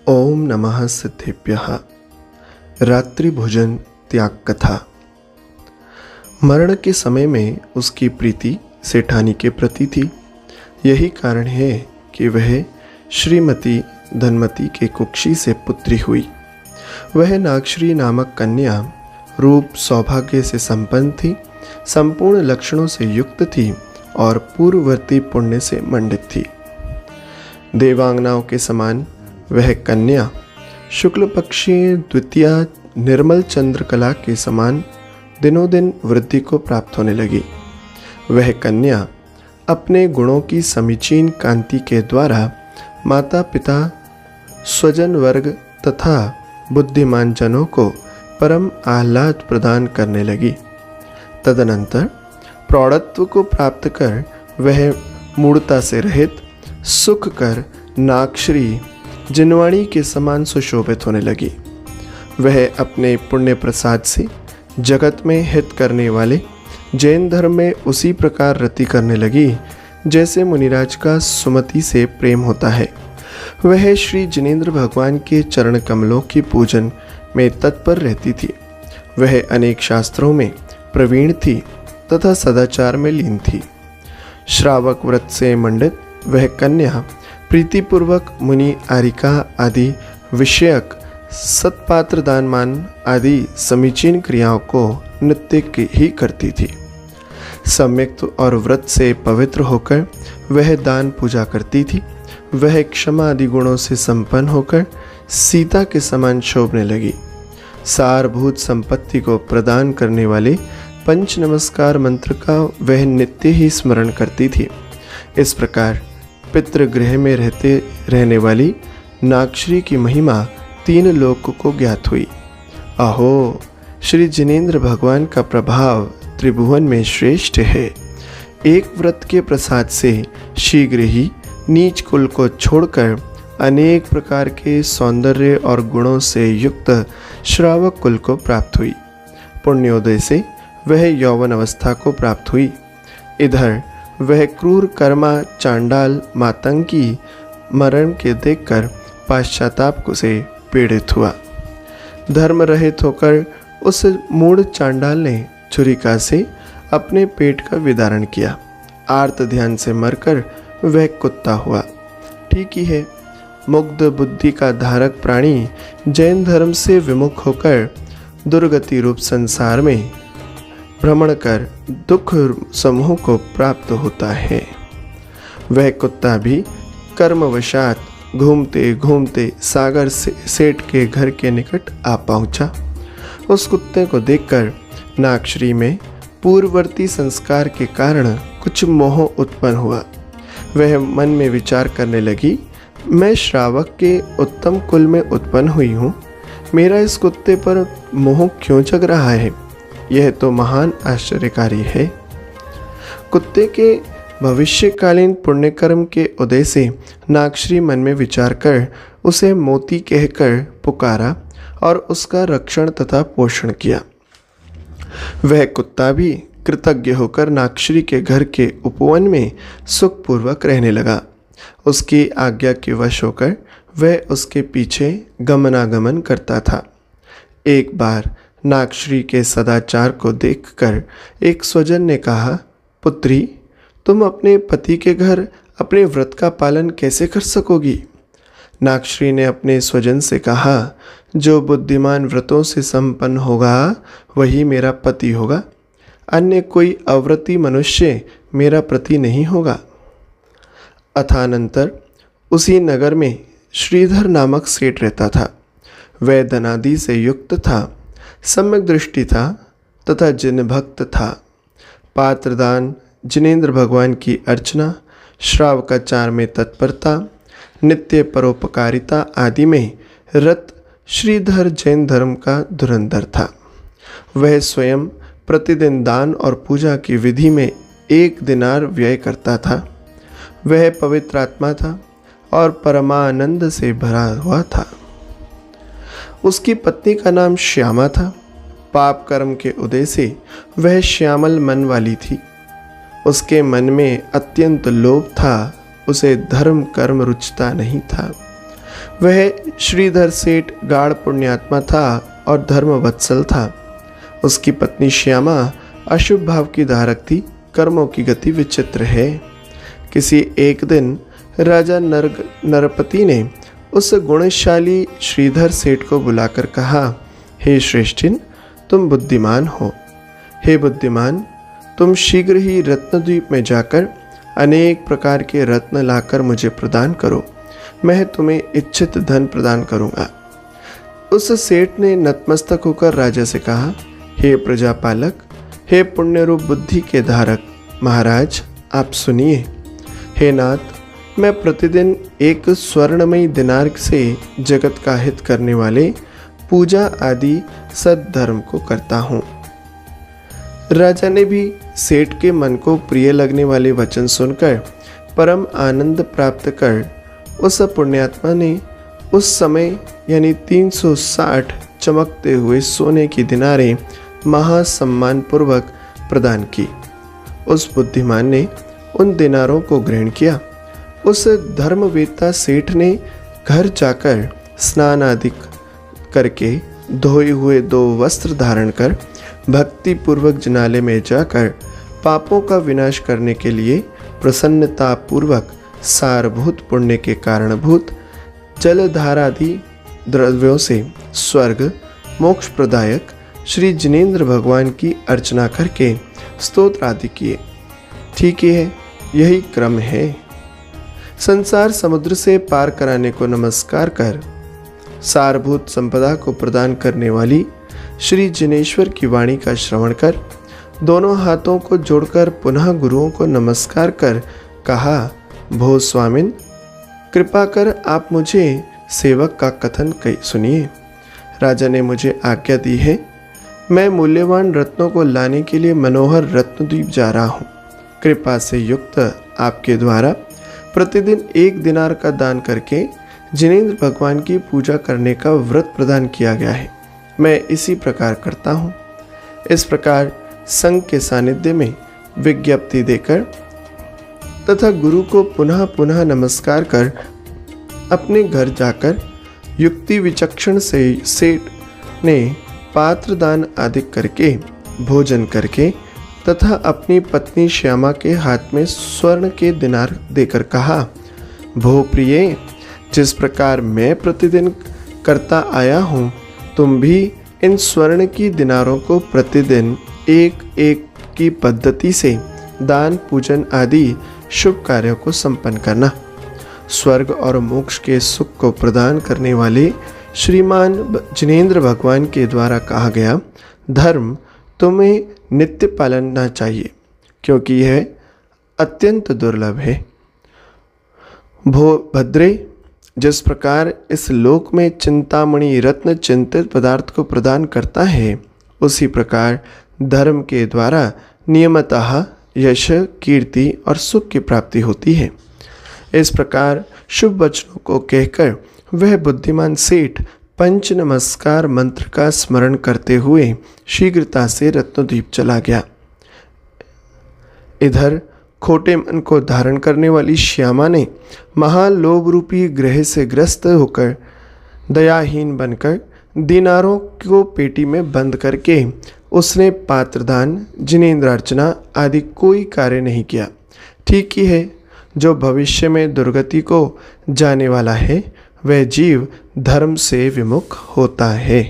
ओम नमः सिद्धेभ्यः। रात्रि भोजन त्याग कथा। मरण के समय में उसकी प्रीति सेठानी के प्रति थी। यही कारण है कि वह श्रीमती धनमती के कुक्षी से पुत्री हुई। वह नागश्री नामक कन्या रूप सौभाग्य से संपन्न थी, संपूर्ण लक्षणों से युक्त थी और पूर्ववर्ती पुण्य से मंडित थी। देवांगनाओं के समान वह कन्या शुक्ल पक्षीय द्वितीया निर्मल चंद्रकला के समान दिनों दिन वृद्धि को प्राप्त होने लगी। वह कन्या अपने गुणों की समीचीन कांति के द्वारा माता पिता, स्वजन वर्ग तथा बुद्धिमान जनों को परम आह्लाद प्रदान करने लगी। तदनंतर प्रौढ़त्व को प्राप्त कर वह मूढ़ता से रहित सुख कर नागश्री जिनवाणी के समान सुशोभित होने लगी। वह अपने पुण्य प्रसाद से जगत में हित करने वाले जैन धर्म में उसी प्रकार रति करने लगी जैसे मुनिराज का सुमति से प्रेम होता है। वह श्री जिनेंद्र भगवान के चरण कमलों की पूजन में तत्पर रहती थी। वह अनेक शास्त्रों में प्रवीण थी तथा सदाचार में लीन थी। श्रावक व्रत से मंडित वह कन्या प्रीतिपूर्वक मुनि आरिका आदि विषयक सत्पात्र दानमान आदि समीचीन क्रियाओं को नित्य ही करती थी। सम्यक्त और व्रत से पवित्र होकर वह दान पूजा करती थी। वह क्षमा आदि गुणों से संपन्न होकर सीता के समान शोभने लगी। सारभूत संपत्ति को प्रदान करने वाले पंच नमस्कार मंत्र का वह नित्य ही स्मरण करती थी। इस प्रकार पितृगृह में रहने वाली नागश्री की महिमा तीन लोक को ज्ञात हुई। अहो, श्री जिनेंद्र भगवान का प्रभाव त्रिभुवन में श्रेष्ठ है। एक व्रत के प्रसाद से शीघ्र ही नीच कुल को छोड़कर अनेक प्रकार के सौंदर्य और गुणों से युक्त श्रावक कुल को प्राप्त हुई। पुण्योदय से वह यौवन अवस्था को प्राप्त हुई। इधर वह क्रूर कर्मा चांडाल मातंगी मरण के देखकर पश्चाताप से पीड़ित हुआ। धर्म रहित होकर उस मूढ़ चांडाल ने छुरिका से अपने पेट का विदारण किया। आर्त ध्यान से मरकर वह कुत्ता हुआ। ठीक ही है, मुग्ध बुद्धि का धारक प्राणी जैन धर्म से विमुख होकर दुर्गति रूप संसार में भ्रमण कर दुख समूह को प्राप्त होता है। वह कुत्ता भी कर्मवशात घूमते घूमते सागर सेठ के घर के निकट आ पहुंचा। उस कुत्ते को देखकर नागश्री में पूर्ववर्ती संस्कार के कारण कुछ मोह उत्पन्न हुआ। वह मन में विचार करने लगी, मैं श्रावक के उत्तम कुल में उत्पन्न हुई हूँ, मेरा इस कुत्ते पर मोह क्यों जग रहा है? यह तो महान आश्चर्यकारी है। कुत्ते के भविष्यकालीन पुण्यकर्म के उदय से नागश्री मन में विचार कर उसे मोती कहकर पुकारा और उसका रक्षण तथा पोषण किया। वह कुत्ता भी कृतज्ञ होकर नागश्री के घर के उपवन में सुखपूर्वक रहने लगा। उसकी आज्ञा के वश होकर वह उसके पीछे गमनागमन करता था। एक बार नागश्री के सदाचार को देखकर एक स्वजन ने कहा, पुत्री, तुम अपने पति के घर अपने व्रत का पालन कैसे कर सकोगी? नागश्री ने अपने स्वजन से कहा, जो बुद्धिमान व्रतों से संपन्न होगा वही मेरा पति होगा, अन्य कोई अव्रती मनुष्य मेरा पति नहीं होगा। अथानंतर उसी नगर में श्रीधर नामक सेठ रहता था। वह धनादि से युक्त था, सम्यक दृष्टि था तथा जिन भक्त था। पात्रदान, जिनेंद्र भगवान की अर्चना, श्रावकाचार में तत्परता, नित्य परोपकारिता आदि में रत श्रीधर जैन धर्म का धुरंधर था। वह स्वयं प्रतिदिन दान और पूजा की विधि में 1 दिनार व्यय करता था। वह पवित्र आत्मा था और परमानंद से भरा हुआ था। उसकी पत्नी का नाम श्यामा था। पाप कर्म के उदय से वह श्यामल मन वाली थी। उसके मन में अत्यंत लोभ था, उसे धर्म कर्म रुचता नहीं था। वह श्रीधर सेठ गाढ़ पुण्यात्मा था और धर्मवत्सल था। उसकी पत्नी श्यामा अशुभ भाव की धारक थी। कर्मों की गति विचित्र है। किसी एक दिन राजा नरपति ने उस गुणशाली श्रीधर सेठ को बुलाकर कहा, हे श्रेष्ठिन, तुम बुद्धिमान हो। हे बुद्धिमान, तुम शीघ्र ही रत्नद्वीप में जाकर अनेक प्रकार के रत्न लाकर मुझे प्रदान करो, मैं तुम्हें इच्छित धन प्रदान करूंगा। उस सेठ ने नतमस्तक होकर राजा से कहा, हे प्रजापालक, हे पुण्य रूप बुद्धि के धारक महाराज, आप सुनिए। हे नाथ, मैं प्रतिदिन एक स्वर्णमयी दिनार से जगत का हित करने वाले पूजा आदि सद्धर्म को करता हूँ। राजा ने भी सेठ के मन को प्रिय लगने वाले वचन सुनकर परम आनंद प्राप्त कर उस पुण्यात्मा ने उस समय यानी 360 चमकते हुए सोने की दिनारें महासम्मान पूर्वक प्रदान की। उस बुद्धिमान ने उन दिनारों को ग्रहण किया। उस धर्मवेत्ता सेठ ने घर जाकर स्नान आदि करके धोए हुए 2 वस्त्र धारण कर भक्ति पूर्वक जिनालय में जाकर पापों का विनाश करने के लिए प्रसन्नता पूर्वक सारभूत पुण्य के कारणभूत जलधारादि द्रव्यों से स्वर्ग मोक्ष प्रदायक श्री जिनेंद्र भगवान की अर्चना करके स्तोत्र आदि किए। ठीक है, यही क्रम है। संसार समुद्र से पार कराने को नमस्कार कर सारभूत संपदा को प्रदान करने वाली श्री जिनेश्वर की वाणी का श्रवण कर दोनों हाथों को जोड़कर पुनः गुरुओं को नमस्कार कर कहा, भो स्वामिन, कृपा कर आप मुझे सेवक का कथन सुनिए। राजा ने मुझे आज्ञा दी है, मैं मूल्यवान रत्नों को लाने के लिए मनोहर रत्नद्वीप जा रहा हूँ। कृपा से युक्त आपके द्वारा प्रतिदिन 1 दिनार का दान करके जिनेंद्र भगवान की पूजा करने का व्रत प्रदान किया गया है। मैं इसी प्रकार करता हूँ। इस प्रकार संघ के सानिध्य में विज्ञप्ति देकर तथा गुरु को पुनः पुनः नमस्कार कर अपने घर जाकर युक्ति विचक्षण से सेठ ने पात्र दान आदि करके भोजन करके तथा अपनी पत्नी श्यामा के हाथ में स्वर्ण के दिनार देकर कहा, भो प्रिय, जिस प्रकार मैं प्रतिदिन करता आया हूँ, तुम भी इन स्वर्ण की दिनारों को प्रतिदिन एक एक की पद्धति से दान पूजन आदि शुभ कार्यों को संपन्न करना। स्वर्ग और मोक्ष के सुख को प्रदान करने वाले श्रीमान जिनेंद्र भगवान के द्वारा कहा गया धर्म तुम्हें नित्य पालना चाहिए, क्योंकि यह अत्यंत दुर्लभ है। भो भद्रे, जिस प्रकार इस लोक में चिंतामणि रत्न चिंतित पदार्थ को प्रदान करता है, उसी प्रकार धर्म के द्वारा नियमतः यश, कीर्ति और सुख की प्राप्ति होती है। इस प्रकार शुभ वचनों को कहकर वह बुद्धिमान सेठ पंच नमस्कार मंत्र का स्मरण करते हुए शीघ्रता से रत्नद्वीप चला गया। इधर खोटे मन को धारण करने वाली श्यामा ने महालोभ रूपी ग्रह से ग्रस्त होकर दयाहीन बनकर दिनारों को पेटी में बंद करके उसने पात्रदान, जिनेंद्र अर्चना आदि कोई कार्य नहीं किया। ठीक ही है, जो भविष्य में दुर्गति को जाने वाला है, वह जीव धर्म से विमुख होता है।